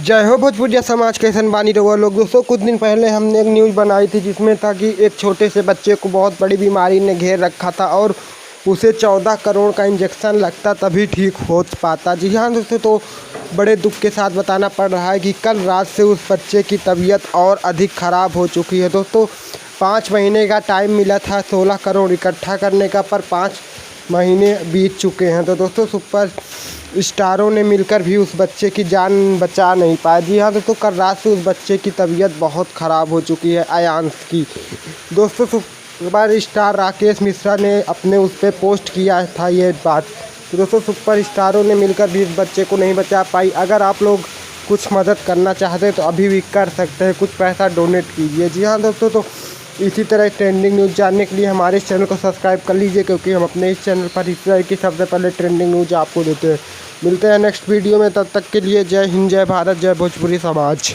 जय हो भोजपुरिया समाज, कैसन बानी रहुआ लोग। दोस्तों, कुछ दिन पहले हमने एक न्यूज़ बनाई थी जिसमें था कि एक छोटे से बच्चे को बहुत बड़ी बीमारी ने घेर रखा था और उसे 14 करोड़ का इंजेक्शन लगता तभी ठीक हो पाता। जी हाँ दोस्तों, तो बड़े दुख के साथ बताना पड़ रहा है कि कल रात से उस बच्चे की तबीयत और अधिक ख़राब हो चुकी है। दोस्तों, 5 महीने का टाइम मिला था 16 करोड़ इकट्ठा करने का, पर 5 महीने बीत चुके हैं। तो दोस्तों, सुपर स्टारों ने मिलकर भी उस बच्चे की जान बचा नहीं पाए। जी हाँ दोस्तों, कल रात से उस बच्चे की तबीयत बहुत ख़राब हो चुकी है, अयांश की। दोस्तों, सुपर स्टार राकेश मिश्रा ने अपने उस पर पोस्ट किया था ये बात। तो दोस्तों, सुपर स्टारों ने मिलकर भी इस बच्चे को नहीं बचा पाई। अगर आप लोग कुछ मदद करना चाहते हैं तो अभी भी कर सकते हैं, कुछ पैसा डोनेट कीजिए। जी हाँ दोस्तों, तो इसी तरह ट्रेंडिंग न्यूज़ जानने के लिए हमारे इस चैनल को सब्सक्राइब कर लीजिए, क्योंकि हम अपने इस चैनल पर इस तरह की सबसे पहले ट्रेंडिंग न्यूज़ आपको देते हैं। मिलते हैं नेक्स्ट वीडियो में, तब तक के लिए जय हिंद, जय भारत, जय भोजपुरी समाज।